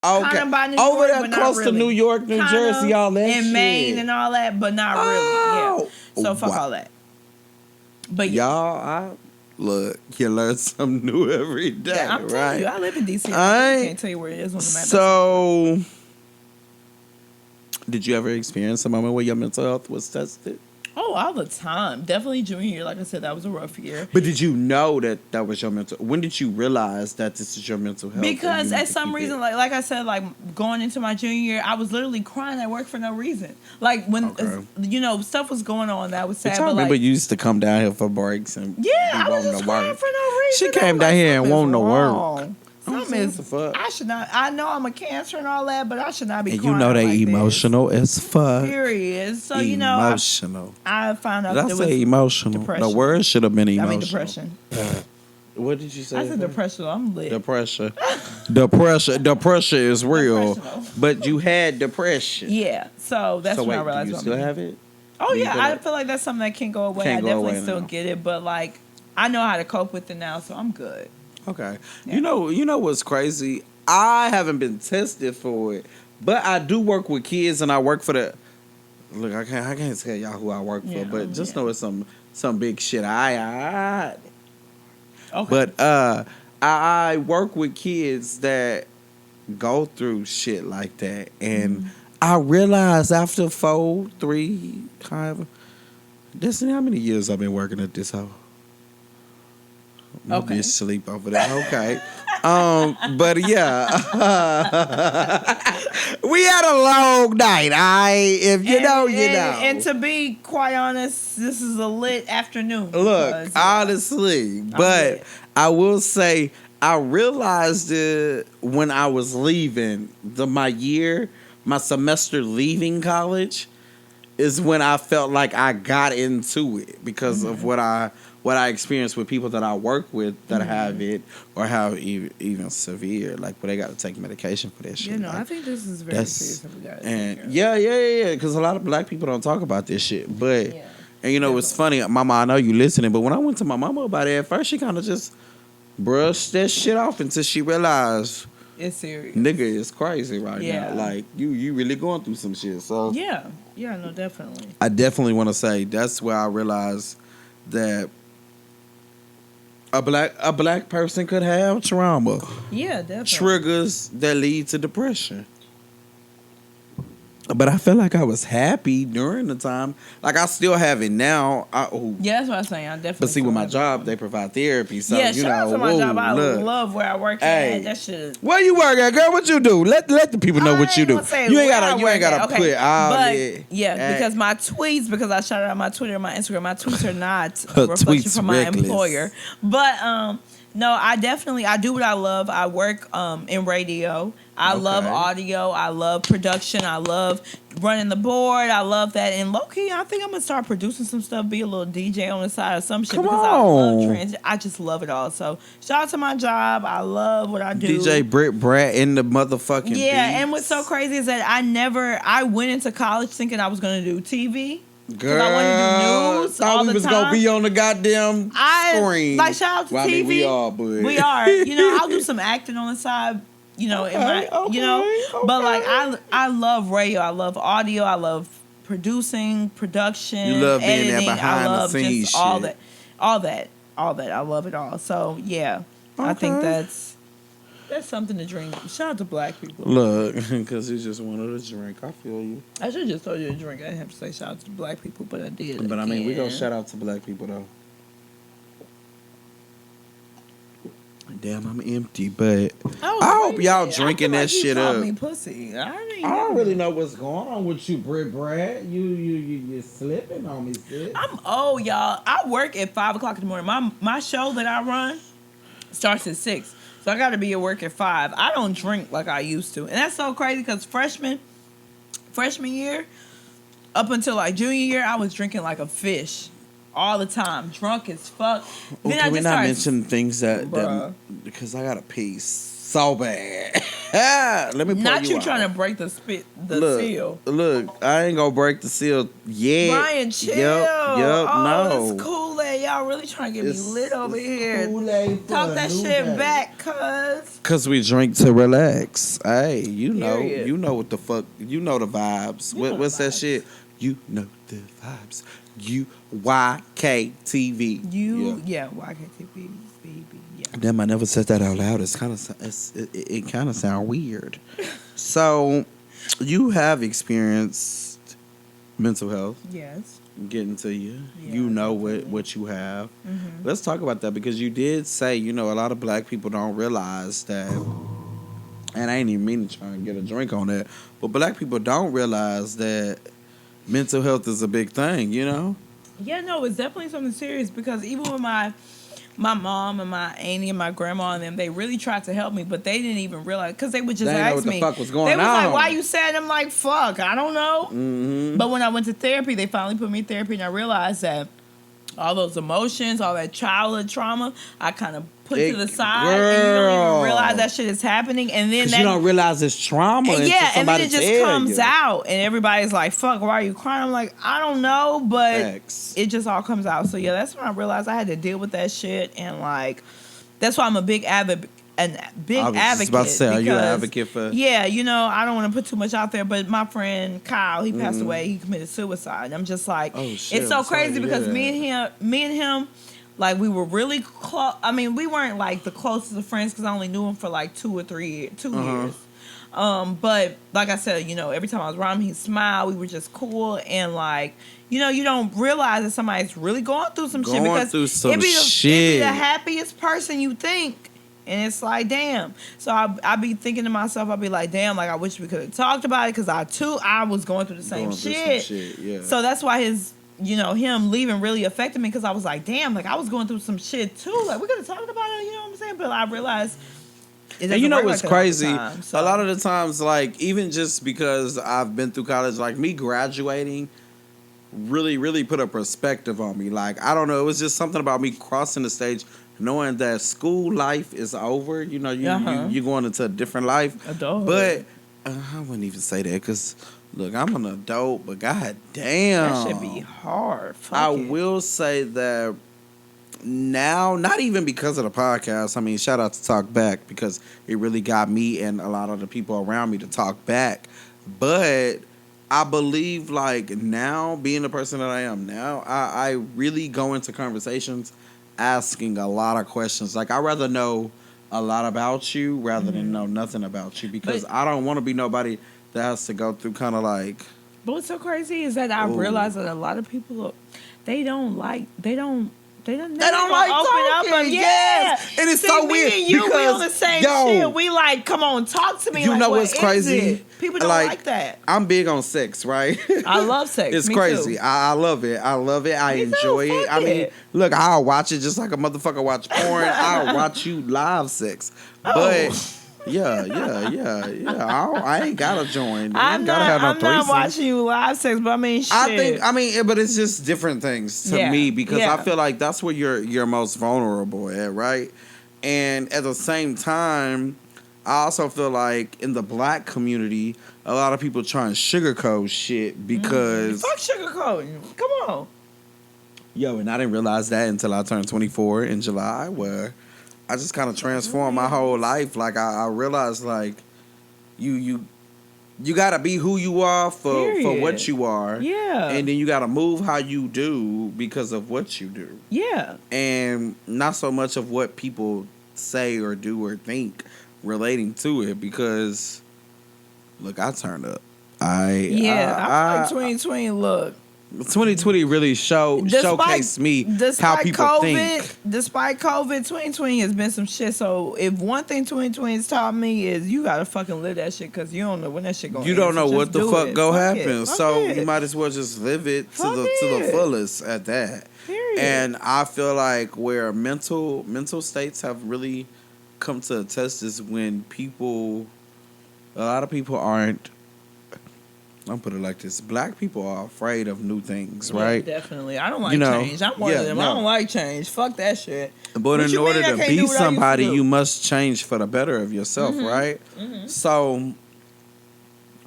Okay. Kind of by New Over York, there but close not to really. New York, New Kinda Jersey, all that in shit. Maine and all that, but not really. Yeah. So fuck all that. But y'all, look, you learn something new every day. yeah, I'm telling you, I live in DC. I can't tell you where it is on the map. So, did you ever experience a moment where your mental health was tested? Oh, all the time. Definitely junior year. Like I said, that was a rough year. But did you know that was your mental? When did you realize that this is your mental health? Because at some reason, like I said, like going into my junior year, I was literally crying at work for no reason. Like when stuff was going on that was sad. But I remember you used to come down here for breaks and I was just crying for no reason. She came down here and wanted to work. I should not. I know I'm a Cancer and all that, but I should not be. And crying you know they like emotional this. as fuck. Period. So emotional. I found out. Did I say emotional? Depression. The word should have been emotional. I mean depression. What did you say? I said depression. I'm lit. Depression is real. But you had depression. Yeah. So that's when I realized. Do you still have it? Oh yeah, I feel like that's something that can't go away. I definitely still get it, but like I know how to cope with it now, so I'm good. Okay. Yeah. You know what's crazy? I haven't been tested for it, but I do work with kids, and I work for the. Look, I can't tell y'all who I work for, but just know it's some big shit. Okay. But I work with kids that go through shit like that, and I realized after 4, 3, however, Destiny, how many years I've been working at this house? Okay. Bitch sleep over there. Okay. But yeah. We had a long night. If you know, you know. And to be quite honest, this is a lit afternoon. Look, honestly, but I will say I realized it when I was leaving my semester leaving college is when I felt like I got into it because of what I experienced with people that I work with that have it or have even severe, like where they got to take medication for that shit. I think this is very serious. And yeah, because a lot of black people don't talk about this shit. But and it's funny, Mama, I know you listening, but when I went to my mama about it, at first she kind of just brushed that shit off until she realized it's serious. Nigga is crazy right now. Like you really going through some shit. So yeah, no, definitely. I definitely want to say that's where I realized that a black person could have trauma. Yeah, definitely. Triggers that lead to depression. But I feel like I was happy during the time. Like I still have it now. Yeah, that's what I'm saying. I definitely. But see, with my job, they provide therapy. So shout out to my job. I love where I work at. That shit. Where you work at, girl? What you do? Let the people know what you do. You ain't gotta put all that. Yeah, because my tweets, because I shouted out my Twitter and my Instagram, my tweets are not a reflection from my employer. But no, I do what I love. I work in radio. I love audio. I love production. I love running the board. I love that. And low-key, I think I'm going to start producing some stuff, be a little DJ on the side or some shit. Come because on. I just love it all. So shout out to my job. I love what I do. DJ Britt Brat in the motherfucking beats. And what's so crazy is that I went into college thinking I was going to do TV. Girl, I wanted to do news thought all we the was time. Gonna be on the goddamn screen. Like shout out to TV. I mean, we are, but we are. I'll do some acting on the side. But like I love radio. I love audio. I love production. You love being editing. there behind I love the scenes. just all that. I love it all. So yeah, I think that's something to drink. Shout out to black people. Look, because you just wanted to drink. I feel you. I should have just told you to drink. I didn't have to say shout out to black people, but I did. But I mean, we gonna shout out to black people though. Damn, I'm empty, but I hope y'all drinking that shit up. Me pussy. I don't really know what's going on with you, Brad. You slipping on me, sis. I'm old, y'all. I work at 5:00 in the morning. My show that I run starts at 6, so I got to be at work at 5. I don't drink like I used to, and that's so crazy because freshman year, up until like junior year, I was drinking like a fish. All the time, drunk as fuck. Then Can we not mention things that because I got a piece so bad. Let me. Not you trying to break the seal. Look, I ain't gonna break the seal yet. Bryan, chill. Yep. No, it's Kool-Aid. y'all really trying to get me lit over here. Kool-Aid Talk that shit back, cuz. Cause we drink to relax. Hey, you Period. know what the fuck, you know the vibes. You know What's the that vibes. shit? You know the vibes. YKTV. YKTV, baby. Yeah. Damn, I never said that out loud. It's kind of it kind of sound weird. So, you have experienced mental health Yes. getting to you. Yeah, You know definitely. what you have. Mm-hmm. Let's talk about that because you did say, a lot of black people don't realize that, and I ain't even mean to try and get a drink on that, but black people don't realize that mental health is a big thing, Yeah, no, it's definitely something serious because even with my mom and my auntie and my grandma and them, they really tried to help me, but they didn't even realize because they would just They didn't know ask what the me. fuck was going They was like, on. "Why you sad?" I'm like, "Fuck, I don't know." Mm-hmm. But when I went to therapy, they finally put me in therapy, and I realized that all those emotions, all that childhood trauma, I kind of put to the side, and you don't even realize that shit is happening, and then Because you don't realize it's trauma. and until and then somebody it just tell comes you. out, and everybody's like, "Fuck, why are you crying?" I'm like, I don't know, but Facts. it just all comes out. So yeah, that's when I realized I had to deal with that shit, and like, that's why I'm a big advocate. I was just about to say, are you an advocate for? Yeah, I don't want to put too much out there, but my friend Kyle, he passed away. He committed suicide. And I'm just like, Oh, shit, it's so I'm sorry crazy to because hear me and him, like we were really close. I mean, we weren't like the closest of friends because I only knew him for like 2 or 3 years, 2 years. But like I said, every time I was around him, he smiled. We were just cool, and like, you don't realize that somebody's really going through some shit because it'd be the happiest person you think. And it's like, damn. So I be thinking to myself, I'll be like, damn, like I wish we could have talked about it because I was going through the same shit. Yeah. So that's why him leaving really affected me because I was like, damn, like I was going through some shit too. Like we could have talked about it, you know what I'm saying? But I realized. And you know what's crazy? A lot of the times, like even just because I've been through college, like me graduating really, really put a perspective on me. Like I don't know, it was just something about me crossing the stage. Knowing that school life is over, you're going into a different life. Adulthood. But I wouldn't even say that because, look, I'm an adult, but god damn. That should be hard. Will say that now, not even because of the podcast. I mean, shout out to TALKBAC because it really got me and a lot of the people around me to talk back. But I believe, like, now, being the person that I am now, I really go into conversations asking a lot of questions. Like, I'd rather know a lot about you rather than know nothing about you because I don't want to be nobody that has to go through kind of like. But what's so crazy is that I realize that a lot of people, they don't like talking. Yes. And it's so weird and you, because we on the same shit. We like, come on, talk to me. You like, know what what's is crazy? it? People don't like that. I'm big on sex, right? I love sex. It's Me crazy. Too. I love it. I love it. I Me enjoy too. it. Fuck I mean, it. look, I'll watch it just like a motherfucker watch porn. I'll watch you live sex. Oh. But yeah. I ain't gotta join. I'm not watching you live sex, but I mean, shit. But it's just different things to me because I feel like that's where you're most vulnerable at, right? And at the same time, I also feel like in the black community, a lot of people try and sugarcoat shit because fuck sugarcoating. Come on. Yo, and I didn't realize that until I turned 24 in July, where I just kind of transformed my whole life. Like I realized, like you gotta be who you are for what you are. Yeah. And then you gotta move how you do because of what you do. Yeah. And not so much of what people say or do or think relating to it because look, I turned up. I feel like 2020 look. 2020 really showcased me how people think. Despite COVID, 2020 has been some shit. So if one thing 2020 has taught me is you gotta fucking live that shit because you don't know when that shit going. You don't know what the fuck go happen. So you might as well just live it to the fullest at that. Period. And I feel like where mental states have really come to attest is when a lot of people aren't. I'll put it like this. Black people are afraid of new things, right? Yeah, definitely. I don't like change. I'm one of them. I don't like change. Fuck that shit. But in order to be somebody, you must change for the better of yourself, right? Mm-hmm. So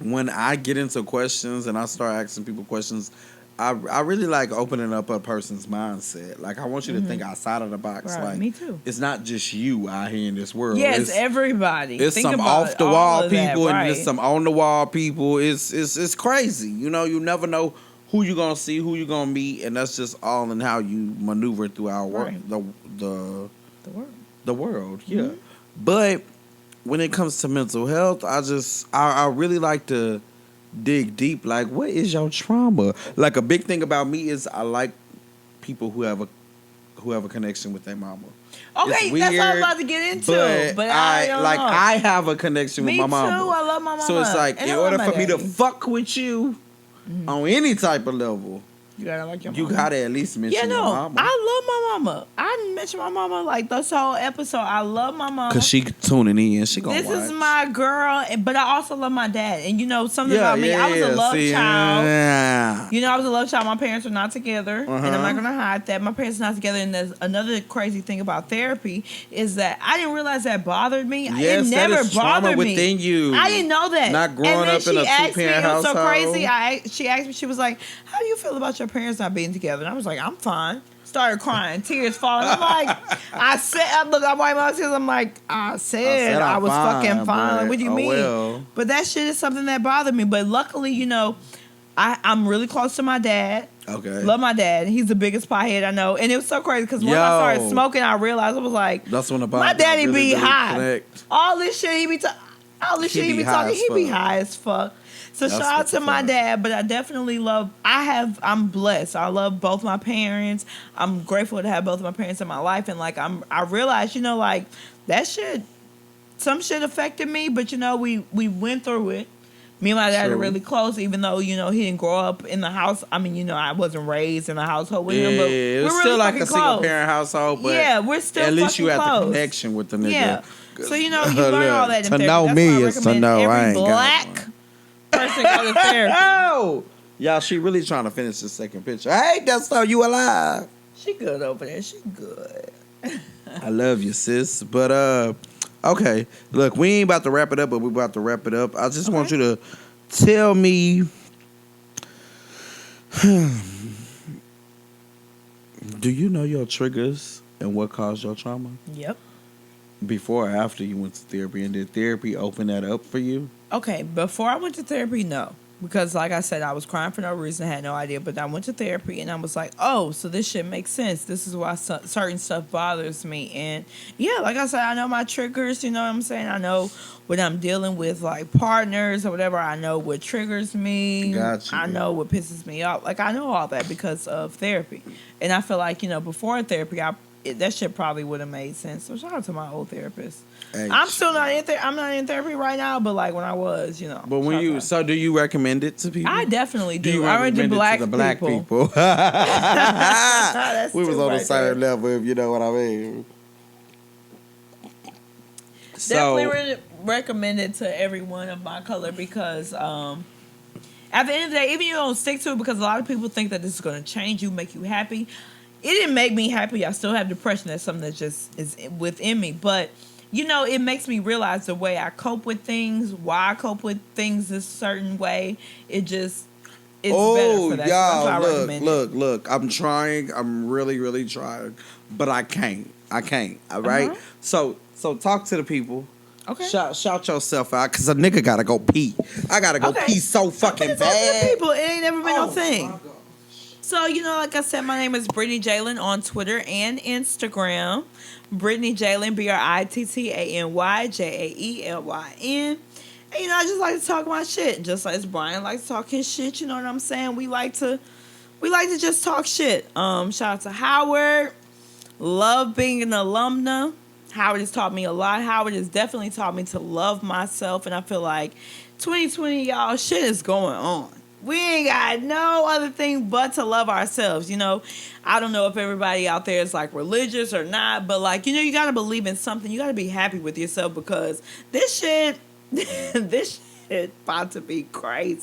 when I get into questions and I start asking people questions, I really like opening up a person's mindset. Like, I want you to think outside of the box. Right, like, me too. It's not just you out here in this world. Yeah, it's everybody. It's Think some about off the wall people that, right. and there's some on the wall people. It's crazy. You know, you never know who you're gonna see, who you're gonna meet, and that's just all in how you maneuver through our work, Right. the world. The world. Yeah, but when it comes to mental health, I really like to dig deep. Like, what is your trauma? Like, a big thing about me is I like people who have a connection with their mama. Okay, weird, that's what I'm about to get into. But I don't know. I have a connection with my mama. Me too. I love my mama. So it's like, and in order for me to fuck with you on any type of level, you gotta like your you mama. gotta at least mention your mama. I love my mama. I didn't mention my mama like this whole episode. I love my mama. Cause she tuning in. She gonna This watch. is my girl, but I also love my dad. And you know something about me. I was a love child. Yeah. You know, I was a love child. My parents were not together, and I'm not gonna hide that. My parents are not together. And there's another crazy thing about therapy is that I didn't realize that bothered me. Yes, it never that is trauma bothered me within you. I didn't know that. Not growing up in a two-parent household. It was so crazy. She asked me. She was like, "How do you feel about your parents not being together?" And I was like, "I'm fine." Started crying, tears falling. I'm like, I look at my mom. I'm like, I said I was fucking fine. Like, what do you mean? Well. But that shit is something that bothered me. But luckily, you know, I'm really close to my dad. Okay. Love my dad. He's the biggest pothead I know. And it was so crazy because when I started smoking, I realized I was like, that's when my daddy really, be really high. Connect. All this shit he be talking. He be high as fuck. So shout out to my dad, but I definitely I'm blessed. I love both my parents. I'm grateful to have both of my parents in my life. And like, I realized, you know, like that shit, some shit affected me, but you know, we went through it. Me and my dad are really close, even though, you know, he didn't grow up in the house. I mean, you know, I wasn't raised in a household with him, but it was we're still really like a close. single parent household, but yeah, we're still at least you had close. the connection with the nigga. Yeah. So, you know, you learn all that in to therapy. know That's me why I is to know every I ain't black got one. person go to therapy. Oh, y'all, she really trying to finish the second picture. Hey, Desto, you alive? She good over there. She good. I love you, sis. But okay, look, we ain't about to wrap it up, but we about to wrap it up. I just want you to tell me, do you know your triggers and what caused your trauma? Yep. Before or after you went to therapy, and did therapy open that up for you? Okay, before I went to therapy, no. Because like I said, I was crying for no reason, had no idea. But I went to therapy and I was like, oh, so this shit makes sense. This is why certain stuff bothers me. And yeah, like I said, I know my triggers, you know what I'm saying? I know when I'm dealing with like partners or whatever, I know what triggers me. Gotcha. I know what pisses me off. Like I know all that because of therapy. And I feel like, you know, before therapy, that shit probably would have made sense. So shout out to my old therapist. Hey, I'm still not in I'm not in therapy right now, but like when I was, you know. But when so do you recommend it to people? I definitely do. You I recommend read it to the black people. We was on the same level, if you know what I mean. Definitely recommend it to everyone of my color because at the end of the day, even if you don't stick to it, because a lot of people think that this is going to change you, make you happy. It didn't make me happy. I still have depression. That's something that just is within me. But, you know, it makes me realize the way I cope with things, why I cope with things this certain way. It just is better for that. Y'all, look. I'm trying. I'm really, really trying. But I can't. All right? So talk to the people. Okay. Shout yourself out, because a nigga got to go pee. I got to go pee so fucking bad. People, it ain't never been no thing. So, you know, like I said, my name is Brittany Jalen on Twitter and Instagram. Brittany Jalen, BRITTANY JAELYN. And, you know, I just like to talk my shit. Just like Bryan likes to talk his shit, you know what I'm saying? We like to just talk shit. Shout out to Howard. Love being an alumna. Howard has taught me a lot. Howard has definitely taught me to love myself. And I feel like 2020, y'all, shit is going on. We ain't got no other thing but to love ourselves, you know. I don't know if everybody out there is like religious or not, but like, you know, you got to believe in something. You got to be happy with yourself because this shit about to be crazy.